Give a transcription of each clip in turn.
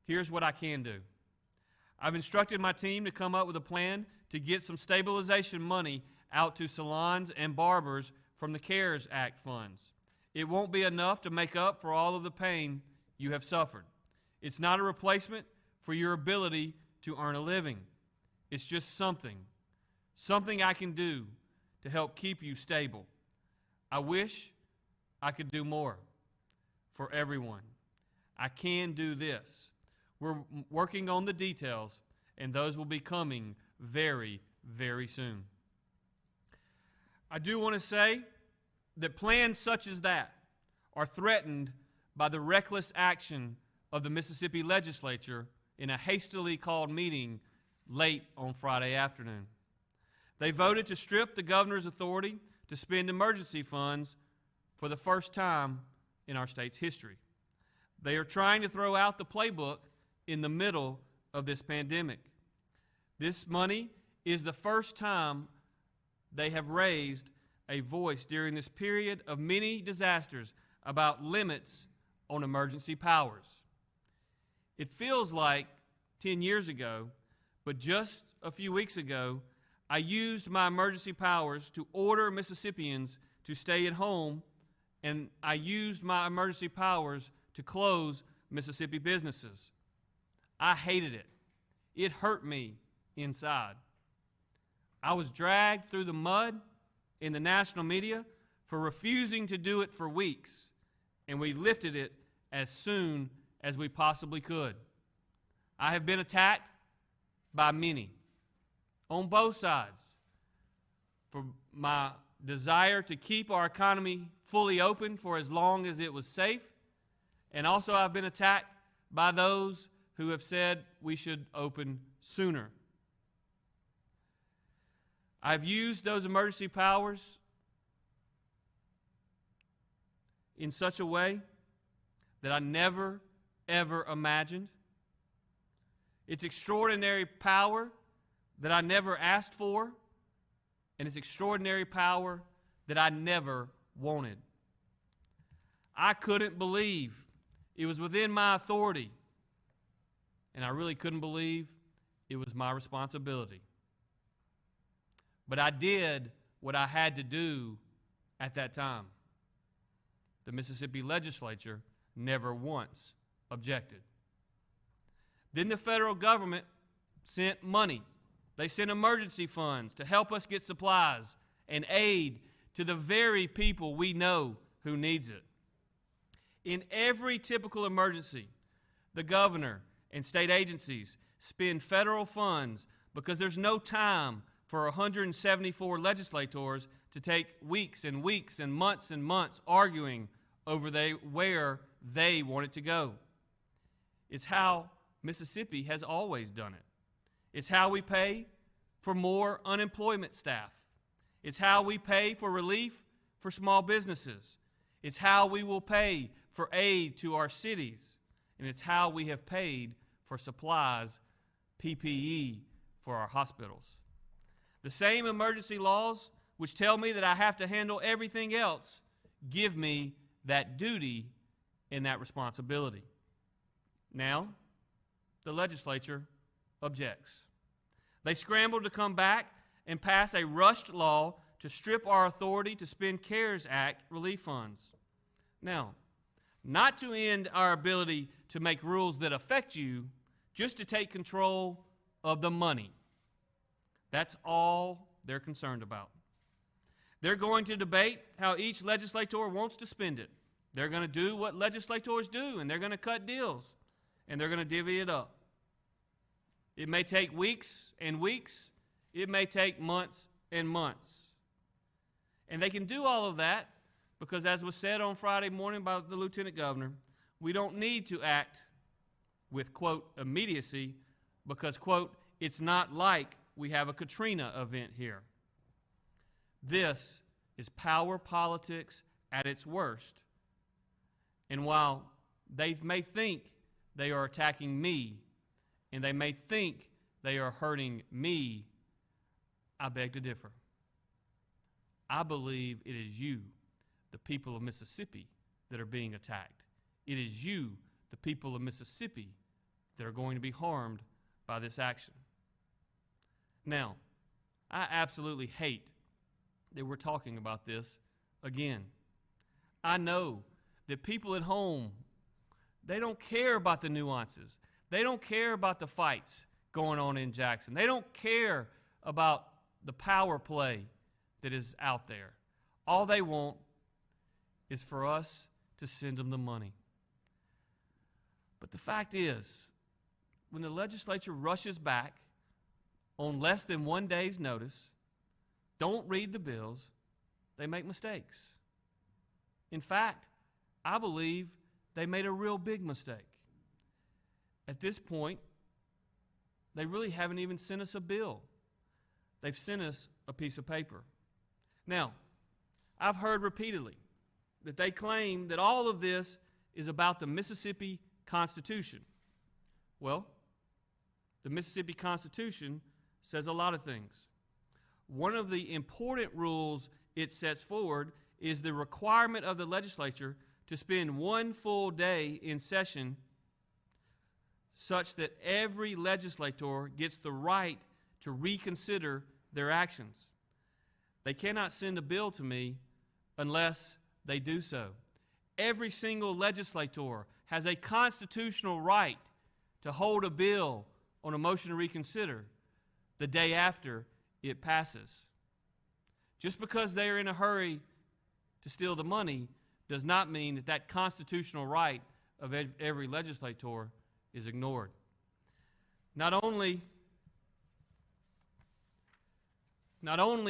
Here's what I can do. I've instructed my team to come up with a plan to get some stabilization money out to salons and barbers from the CARES Act funds. It won't be enough to make up for all of the pain you have suffered. It's not a replacement for your ability to earn a living. It's just something I can do to help keep you stable. I wish I could do more for everyone. I can do this. We're working on the details, and those will be coming very, very soon. I do want to say that plans such as that are threatened by the reckless action of the Mississippi Legislature in a hastily called meeting late on Friday afternoon. They voted to strip the governor's authority to spend emergency funds for the first time in our state's history. They are trying to throw out the playbook in the middle of this pandemic. This money is the first time they have raised a voice during this period of many disasters about limits on emergency powers. It feels like 10 years ago, but just a few weeks ago, I used my emergency powers to order Mississippians to stay at home, and I used my emergency powers to close Mississippi businesses. I hated it. It hurt me inside. I was dragged through the mud in the national media for refusing to do it for weeks, and we lifted it as soon as we possibly could. I have been attacked by many, on both sides, for my desire to keep our economy fully open for as long as it was safe, and also I've been attacked by those who have said we should open sooner. I've used those emergency powers in such a way that I never, ever imagined. It's extraordinary power that I never asked for, and it's extraordinary power that I never wanted. I couldn't believe it was within my authority, and I really couldn't believe it was my responsibility. But I did what I had to do at that time. The Mississippi Legislature never once objected. Then the federal government sent money. They sent emergency funds to help us get supplies and aid to the very people we know who needs it. In every typical emergency, the governor and state agencies spend federal funds because there's no time for 174 legislators to take weeks and weeks and months arguing over where they want it to go. It's how Mississippi has always done it. It's how we pay for more unemployment staff. It's how we pay for relief for small businesses. It's how we will pay for aid to our cities. And it's how we have paid for supplies, PPE for our hospitals. The same emergency laws which tell me that I have to handle everything else give me that duty and that responsibility. Now, the legislature objects. They scrambled to come back and pass a rushed law to strip our authority to spend CARES Act relief funds. Now, not to end our ability to make rules that affect you, just to take control of the money. That's all they're concerned about. They're going to debate how each legislator wants to spend it. They're going to do what legislators do, and they're going to cut deals, and they're going to divvy it up. It may take weeks and weeks. It may take months and months. And they can do all of that because, as was said on Friday morning by the Lieutenant Governor, we don't need to act with, quote, immediacy because, quote, it's not like we have a Katrina event here. This is power politics at its worst. And while they may think they are attacking me, and they may think they are hurting me, I beg to differ. I believe it is you, the people of Mississippi, that are being attacked. It is you, the people of Mississippi, that are going to be harmed by this action. Now, I absolutely hate that we're talking about this again. I know that people at home, they don't care about the nuances. They don't care about the fights going on in Jackson. They don't care about the power play that is out there. All they want is for us to send them the money. But the fact is, when the legislature rushes back on less than 1 day's notice, don't read the bills, they make mistakes. In fact, I believe they made a real big mistake. At this point, they really haven't even sent us a bill. They've sent us a piece of paper. Now, I've heard repeatedly that they claim that all of this is about the Mississippi Constitution. Well, the Mississippi Constitution says a lot of things. One of the important rules it sets forward is the requirement of the legislature to spend 1 full day in session such that every legislator gets the right to reconsider their actions. They cannot send a bill to me unless they do so. Every single legislator has a constitutional right to hold a bill on a motion to reconsider the day after it passes. Just because they are in a hurry to steal the money does not mean that that constitutional right of every legislator is ignored. Not only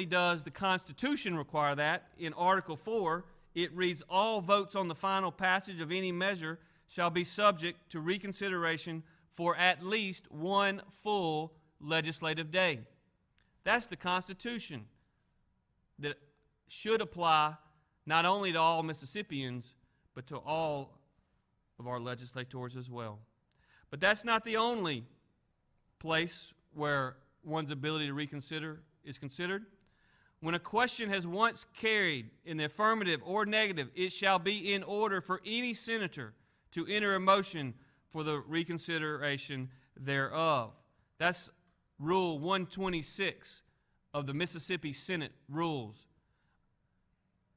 does the Constitution require that, in Article 4, it reads, all votes on the final passage of any measure shall be subject to reconsideration for at least 1 full legislative day. That's the Constitution that should apply not only to all Mississippians, but to all of our legislators as well. But that's not the only place where one's ability to reconsider is considered. When a question has once carried in the affirmative or negative, it shall be in order for any senator to enter a motion for the reconsideration thereof. That's Rule 126 of the Mississippi Senate Rules.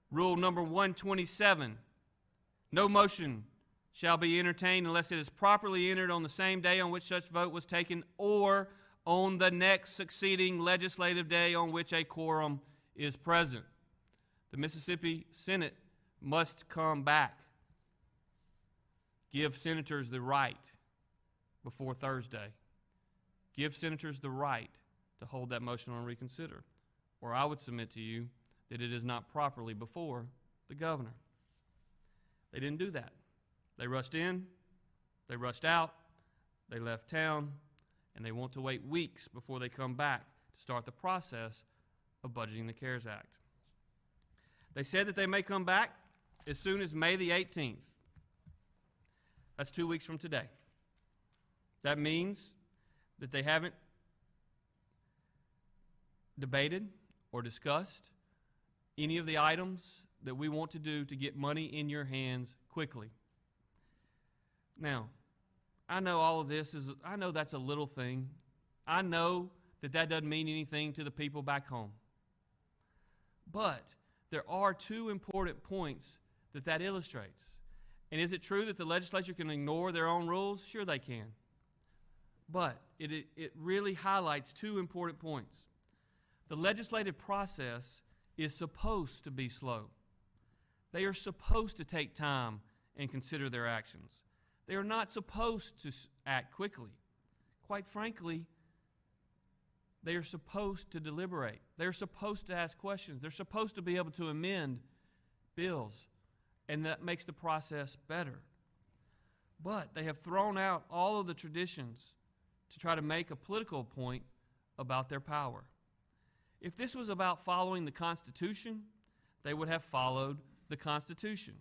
Rule number 127, no motion shall be entertained unless it is properly entered on the same day on which such vote was taken or on the next succeeding legislative day on which a quorum is present. The Mississippi Senate must come back. Give senators the right before Thursday. Give senators the right to hold that motion on reconsider. Or I would submit to you that it is not properly before the governor. They didn't do that. They rushed in, they rushed out, they left town, and they want to wait weeks before they come back to start the process of budgeting the CARES Act. They said that they may come back as soon as May the 18th. That's 2 weeks from today. That means that they haven't debated or discussed any of the items that we want to do to get money in your hands quickly. Now, I know all of this I know that's a little thing. I know that doesn't mean anything to the people back home. But there are 2 important points that illustrates. And is it true that the legislature can ignore their own rules? Sure they can. But it really highlights 2 important points. The legislative process is supposed to be slow. They are supposed to take time and consider their actions. They are not supposed to act quickly. Quite frankly, they are supposed to deliberate. They are supposed to ask questions. They're supposed to be able to amend bills, and that makes the process better. But they have thrown out all of the traditions to try to make a political point about their power. If this was about following the Constitution, they would have followed the Constitution.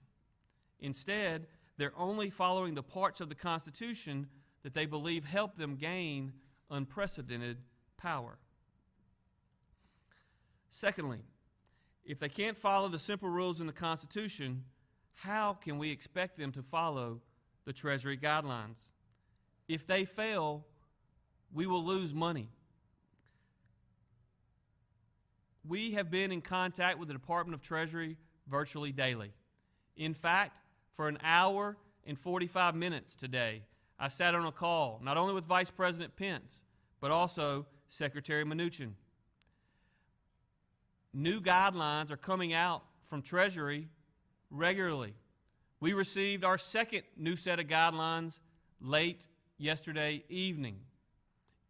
Instead, they're only following the parts of the Constitution that they believe help them gain unprecedented power. Secondly, if they can't follow the simple rules in the Constitution, how can we expect them to follow the Treasury guidelines? If they fail, we will lose money. We have been in contact with the Department of Treasury virtually daily. In fact, for an hour and 45 minutes today, I sat on a call not only with Vice President Pence, but also Secretary Mnuchin. New guidelines are coming out from Treasury regularly. We received our second new set of guidelines late yesterday evening.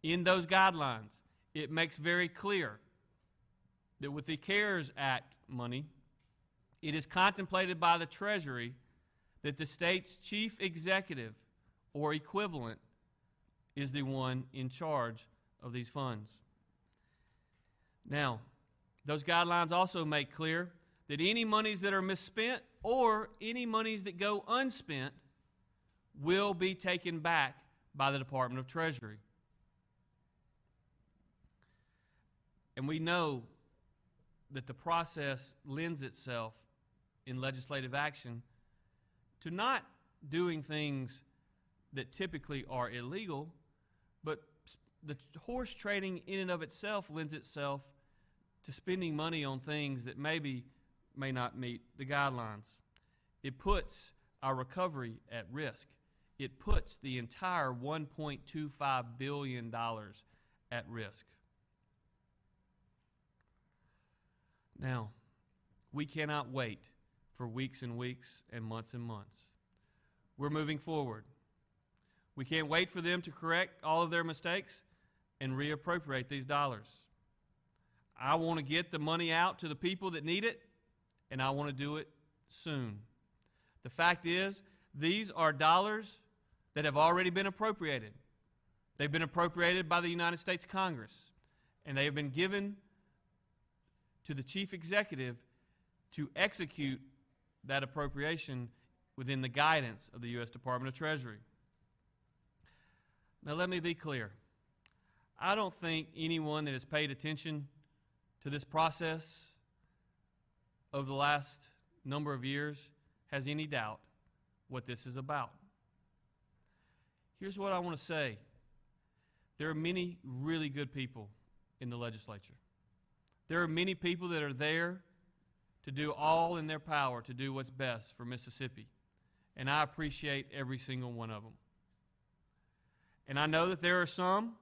In those guidelines, it makes very clear that with the CARES Act money, it is contemplated by the Treasury that the state's chief executive or equivalent is the one in charge of these funds. Now, those guidelines also make clear that any monies that are misspent or any monies that go unspent will be taken back by the Department of Treasury. And we know that the process lends itself in legislative action to not doing things that typically are illegal, but the horse trading in and of itself lends itself to spending money on things that maybe may not meet the guidelines. It puts our recovery at risk. It puts the entire $1.25 billion at risk. Now, we cannot wait for weeks and weeks and months. We're moving forward. We can't wait for them to correct all of their mistakes and reappropriate these dollars. I want to get the money out to the people that need it, and I want to do it soon. The fact is, these are dollars that have already been appropriated. They've been appropriated by the United States Congress, and they have been given to the chief executive to execute that appropriation within the guidance of the U.S. Department of Treasury. Now, let me be clear. I don't think anyone that has paid attention to this process over the last number of years has any doubt what this is about. Here's what I want to say. There are many really good people in the legislature. There are many people that are there to do all in their power to do what's best for Mississippi. And I appreciate every single one of them. And I know that there are some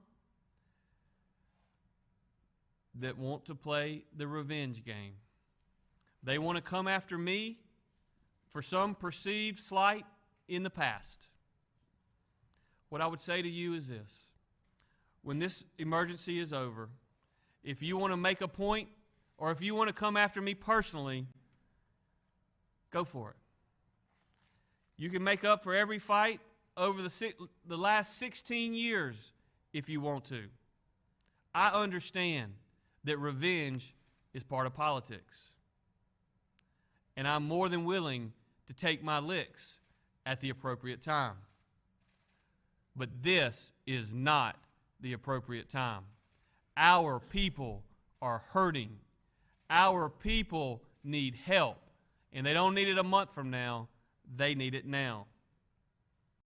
that want to play the revenge game. They want to come after me for some perceived slight in the past. What I would say to you is this. When this emergency is over, if you want to make a point or if you want to come after me personally, go for it. You can make up for every fight over the last 16 years if you want to. I understand that revenge is part of politics. And I'm more than willing to take my licks at the appropriate time. But this is not the appropriate time. Our people are hurting. Our people need help. And they don't need it a month from now. They need it now.